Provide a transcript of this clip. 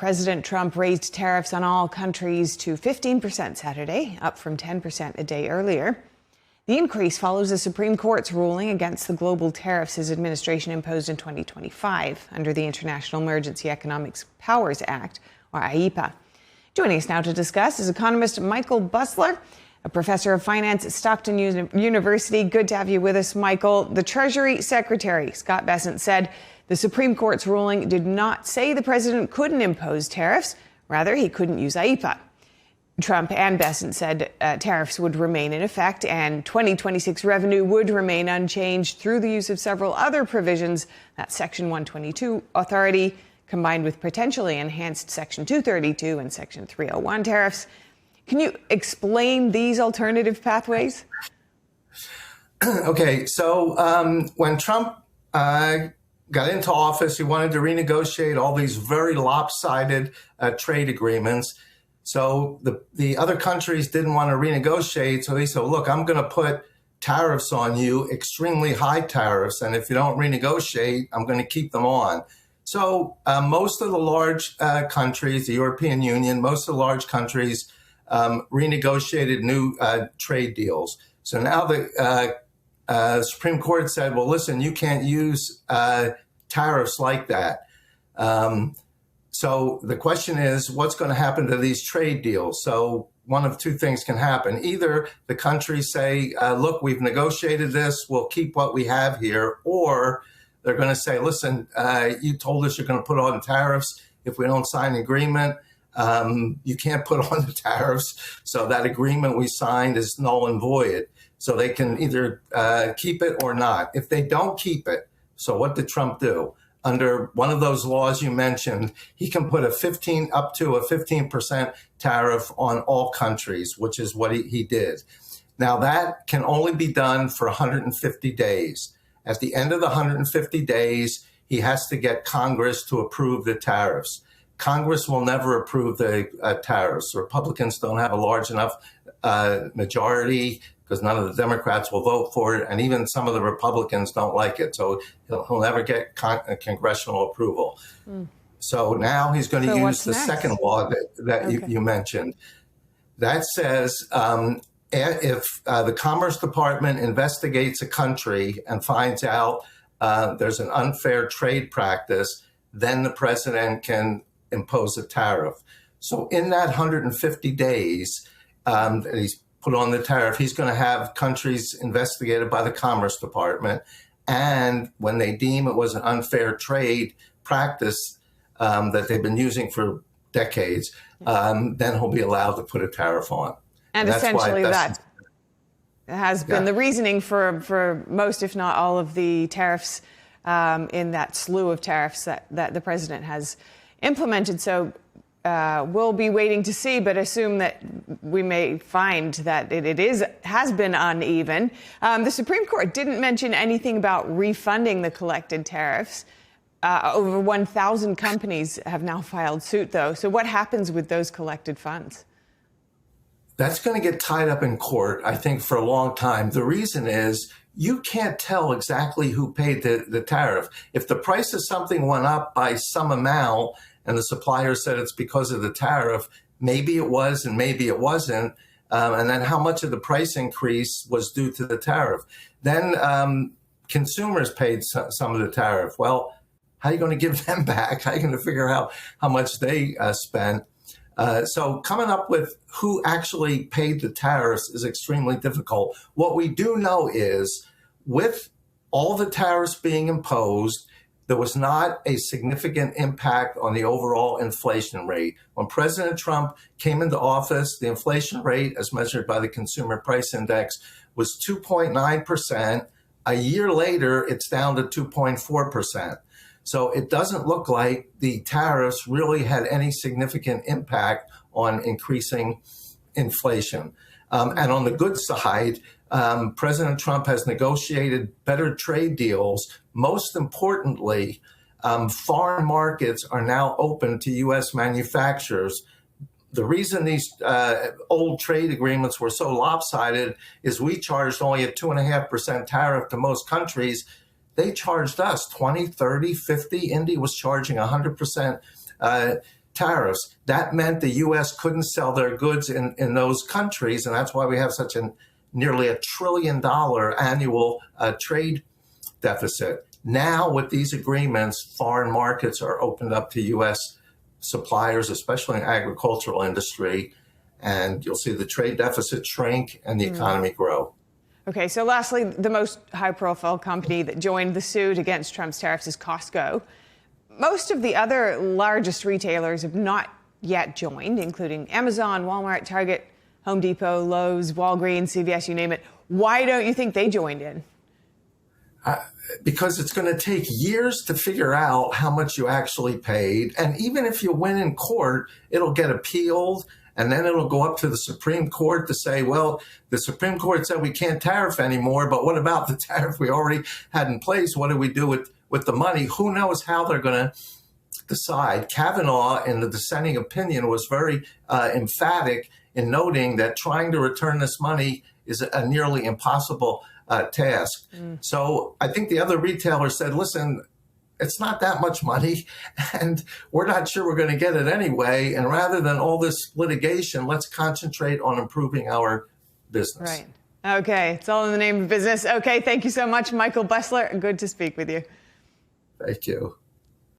President Trump raised tariffs on all countries to 15% Saturday, up from 10% a day earlier. The increase follows the Supreme Court's ruling against the global tariffs his administration imposed in 2025 under the International Emergency Economic Powers Act, or IEEPA. Joining us now to discuss is economist Michael Busler, a professor of finance at Stockton University. Good to have you with us, Michael. The Treasury Secretary, Scott Bessent, said the Supreme Court's ruling did not say the president couldn't impose tariffs. Rather, he couldn't use IEEPA. Trump and Bessent said tariffs would remain in effect and 2026 revenue would remain unchanged through the use of several other provisions. That's Section 122 authority, combined with potentially enhanced Section 232 and Section 301 tariffs. Can you explain these alternative pathways? Okay, so when Trump got into office, he wanted to renegotiate all these very lopsided trade agreements. So the other countries didn't want to renegotiate. So he said, look, I'm going to put tariffs on you, extremely high tariffs. And if you don't renegotiate, I'm going to keep them on. So most of the large countries, the European Union, most of the large countries renegotiated new trade deals. So now the Supreme Court said, well, listen, you can't use tariffs like that. So the question is, what's going to happen to these trade deals? So one of two things can happen. Either the countries say, look, we've negotiated this, we'll keep what we have here, or they're going to say, listen, you told us you're going to put on tariffs. If we don't sign an agreement, you can't put on the tariffs. So that agreement we signed is null and void. So they can either keep it or not. If they don't keep it, so what did Trump do? Under one of those laws you mentioned, he can put up to a 15% tariff on all countries, which is what he did. Now that can only be done for 150 days. At the end of the 150 days, he has to get Congress to approve the tariffs. Congress will never approve the tariffs. Republicans don't have a large enough majority because none of the Democrats will vote for it, and even some of the Republicans don't like it. So he'll never get congressional approval. So now he's going to use the second law that you mentioned. That says if the Commerce Department investigates a country and finds out there's an unfair trade practice, then the president can impose a tariff. So in that 150 days that he's put on the tariff, he's going to have countries investigated by the Commerce Department. And when they deem it was an unfair trade practice that they've been using for decades, then he'll be allowed to put a tariff on. And essentially that has been the reasoning for most, if not all, of the tariffs in that slew of tariffs that the president has implemented. So we'll be waiting to see, but assume that we may find that it has been uneven. The Supreme Court didn't mention anything about refunding the collected tariffs. Over 1,000 companies have now filed suit, though. So what happens with those collected funds? That's going to get tied up in court, I think, for a long time. The reason is you can't tell exactly who paid the tariff. If the price of something went up by some amount and the supplier said it's because of the tariff, maybe it was and maybe it wasn't. And then how much of the price increase was due to the tariff? Then consumers paid some of the tariff. Well, how are you going to give them back? How are you going to figure out how much they spent? So coming up with who actually paid the tariffs is extremely difficult. What we do know is with all the tariffs being imposed, there was not a significant impact on the overall inflation rate. When President Trump came into office, the inflation rate, as measured by the Consumer Price Index, was 2.9%. A year later, it's down to 2.4%. So it doesn't look like the tariffs really had any significant impact on increasing inflation. And on the good side, President Trump has negotiated better trade deals. Most importantly, foreign markets are now open to U.S. manufacturers. The reason these old trade agreements were so lopsided is we charged only a 2.5% tariff to most countries. They charged us 20, 30, 50. India was charging 100% tariffs, that meant the U.S. couldn't sell their goods in those countries, and that's why we have such nearly $1 trillion annual trade deficit. Now, with these agreements, foreign markets are opened up to U.S. suppliers, especially in the agricultural industry, and you'll see the trade deficit shrink and the economy grow. Okay, so lastly, the most high-profile company that joined the suit against Trump's tariffs is Costco. Most of the other largest retailers have not yet joined, including Amazon, Walmart, Target, Home Depot, Lowe's, Walgreens, CVS, you name it. Why don't you think they joined in? Because it's going to take years to figure out how much you actually paid. And even if you win in court, it'll get appealed. And then it'll go up to the Supreme Court to say, well, the Supreme Court said we can't tariff anymore, but what about the tariff we already had in place? What do we do with the money? Who knows how they're going to decide? Kavanaugh, in the dissenting opinion, was very emphatic in noting that trying to return this money is a nearly impossible task. So I think the other retailers said, listen, it's not that much money, and we're not sure we're going to get it anyway. And rather than all this litigation, let's concentrate on improving our business. Right. Okay. It's all in the name of business. Okay. Thank you so much, Michael Busler. Good to speak with you. Thank you.